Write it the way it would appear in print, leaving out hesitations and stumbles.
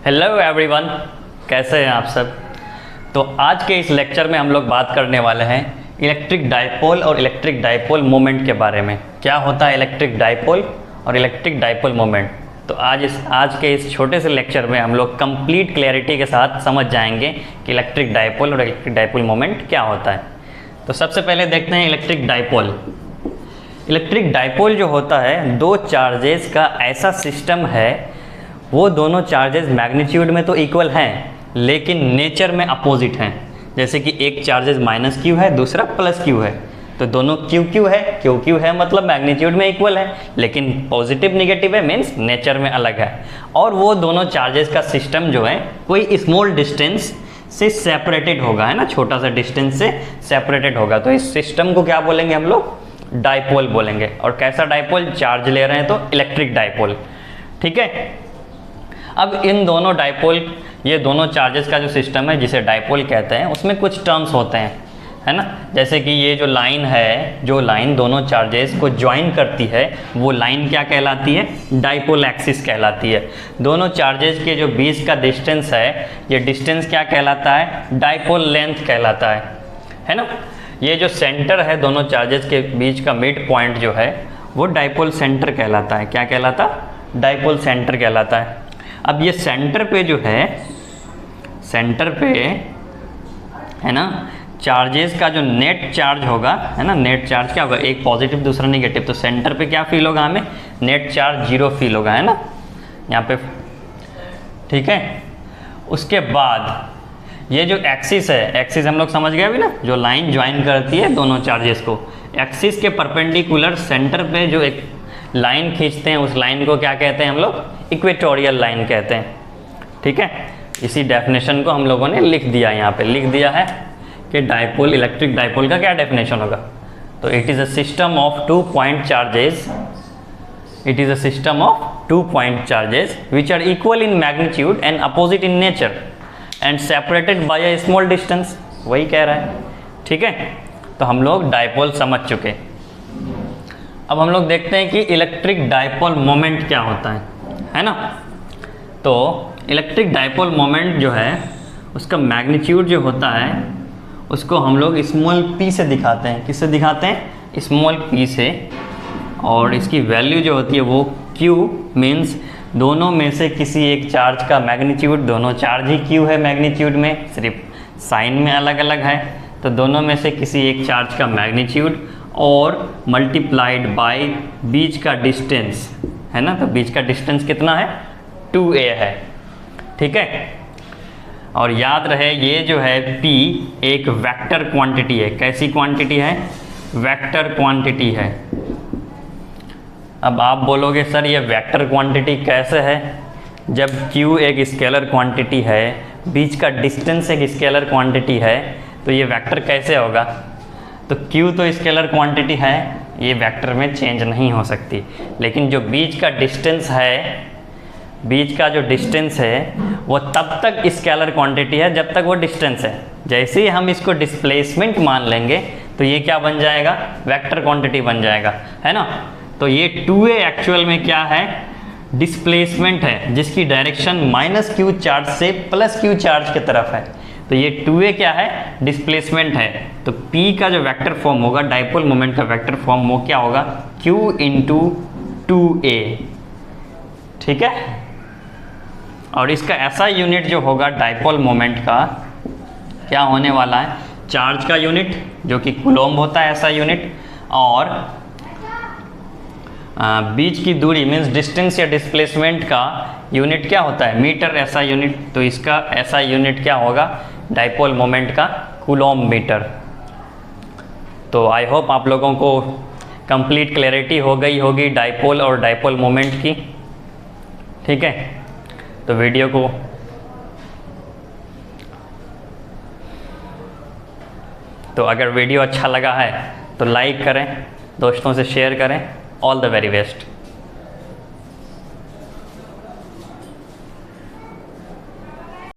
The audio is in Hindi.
हेलो एवरीवन, कैसे हैं आप सब। तो आज के इस लेक्चर में हम लोग बात करने वाले हैं इलेक्ट्रिक डाइपोल और इलेक्ट्रिक डाइपोल मोमेंट के बारे में। क्या होता है इलेक्ट्रिक डाइपोल और इलेक्ट्रिक डाइपोल मोमेंट। तो आज के इस छोटे से लेक्चर में हम लोग कंप्लीट क्लैरिटी के साथ समझ जाएंगे कि इलेक्ट्रिक डाइपोल और इलेक्ट्रिक डाइपोल मोमेंट क्या होता है। तो सबसे पहले देखते हैं इलेक्ट्रिक डाइपोल। इलेक्ट्रिक डाइपोल जो होता है, दो चार्जेस का ऐसा सिस्टम है, वो दोनों चार्जेस मैग्नीट्यूड में तो इक्वल हैं लेकिन नेचर में अपोजिट हैं। जैसे कि एक चार्जेस माइनस क्यू है, दूसरा प्लस क्यू है, तो दोनों क्यू क्यू है, क्यू क्यू है मतलब मैग्नीट्यूड में इक्वल है, लेकिन पॉजिटिव निगेटिव है मीन्स नेचर में अलग है। और वो दोनों चार्जेस का सिस्टम जो है कोई स्मॉल डिस्टेंस से सेपरेटेड होगा, है ना, छोटा सा डिस्टेंस से सेपरेटेड होगा। तो इस सिस्टम को क्या बोलेंगे हम लोग, डाइपोल बोलेंगे। और कैसा डाइपोल, चार्ज ले रहे हैं तो इलेक्ट्रिक डाइपोल। ठीक है। अब इन दोनों डाइपोल, ये दोनों चार्जेस का जो सिस्टम है जिसे डाइपोल कहते हैं, उसमें कुछ टर्म्स होते हैं, है ना। जैसे कि ये जो लाइन है, जो लाइन दोनों चार्जेस को ज्वाइन करती है, वो लाइन क्या कहलाती है, डाइपोल एक्सिस कहलाती है। दोनों चार्जेस के जो बीच का डिस्टेंस है, ये डिस्टेंस क्या कहलाता है, डाइपोल लेंथ कहलाता है ना। ये जो सेंटर है दोनों चार्जेस के बीच का मिड पॉइंट जो है, वो डाइपोल सेंटर कहलाता है। क्या कहलाता, डाइपोल सेंटर कहलाता है। अब ये सेंटर पे जो है, सेंटर पे है ना, चार्जेस का जो नेट चार्ज होगा, है ना, नेट चार्ज क्या होगा, एक पॉजिटिव दूसरा नेगेटिव, तो सेंटर पे क्या फील होगा, हमें नेट चार्ज 0 फील होगा, है ना, यहाँ पे। ठीक है। उसके बाद ये जो एक्सिस है, एक्सिस हम लोग समझ गए अभी ना, जो लाइन ज्वाइन करती है दोनों चार्जेस को, एक्सिस के परपेंडिकुलर सेंटर पे जो एक लाइन खींचते हैं, उस लाइन को क्या कहते हैं हम लोग, इक्वेटोरियल लाइन कहते हैं। ठीक है। इसी डेफिनेशन को हम लोगों ने लिख दिया, यहाँ पे लिख दिया है कि डाइपोल, इलेक्ट्रिक डाइपोल का क्या डेफिनेशन होगा। तो it is a system of 2 point charges, it is a system of 2 point charges which are equal in magnitude and opposite in nature and separated by a small distance. वही कह रहा है। ठीक है। तो हम लोग डाइपोल समझ चुके। अब हम लोग देखते हैं कि इलेक्ट्रिक डाइपोल मोमेंट क्या होता है ना। तो इलेक्ट्रिक डाइपोल मोमेंट जो है, उसका मैग्नीट्यूड जो होता है, उसको हम लोग स्मॉल p से दिखाते हैं। किससे दिखाते हैं, स्मॉल p से। और इसकी वैल्यू जो होती है वो q मीन्स दोनों में से किसी एक चार्ज का मैग्नीट्यूड, दोनों चार्ज ही q है मैग्नीट्यूड में, सिर्फ साइन में अलग अलग है। तो दोनों में से किसी एक चार्ज का मैग्नीट्यूड और मल्टीप्लाइड बाय बीच का डिस्टेंस, है ना। तो बीच का डिस्टेंस कितना है, 2a है। ठीक है। और याद रहे ये जो है p एक वेक्टर क्वांटिटी है। कैसी क्वांटिटी है, वेक्टर क्वांटिटी है। अब आप बोलोगे सर ये वेक्टर क्वांटिटी कैसे है, जब q एक स्केलर क्वांटिटी है, बीच का डिस्टेंस एक स्केलर क्वांटिटी है, तो ये वेक्टर कैसे होगा। तो q तो स्केलर क्वांटिटी है, ये वेक्टर में चेंज नहीं हो सकती। लेकिन जो बीच का डिस्टेंस है, बीच का जो डिस्टेंस है वो तब तक स्केलर क्वांटिटी है जब तक वो डिस्टेंस है। जैसे ही हम इसको डिस्प्लेसमेंट मान लेंगे तो ये क्या बन जाएगा, वेक्टर क्वांटिटी बन जाएगा, है ना। तो ये 2a एक्चुअल में क्या है, डिस्प्लेसमेंट है, जिसकी डायरेक्शन -q चार्ज से +q चार्ज की तरफ है। तो ये 2a क्या है, डिस्प्लेसमेंट है। तो p का जो वेक्टर फॉर्म होगा, डाइपोल मोमेंट का वेक्टर फॉर्म, वो क्या होगा, q × 2a। ठीक है। और इसका ऐसा यूनिट जो होगा डाइपोल मोमेंट का, क्या होने वाला है, चार्ज का यूनिट जो कि कूलम्ब होता है, ऐसा यूनिट। और बीच की दूरी मीन्स डिस्टेंस या डिस्प्लेसमेंट का यूनिट क्या होता है, मीटर, ऐसा यूनिट। तो इसका ऐसा यूनिट क्या होगा, डाइपोल मोमेंट का, कूलम्ब मीटर। तो आई होप आप लोगों को कंप्लीट क्लैरिटी हो गई होगी डाइपोल और डाइपोल मोमेंट की। ठीक है। तो वीडियो को अगर वीडियो अच्छा लगा है तो लाइक करें, दोस्तों से शेयर करें। All the very best.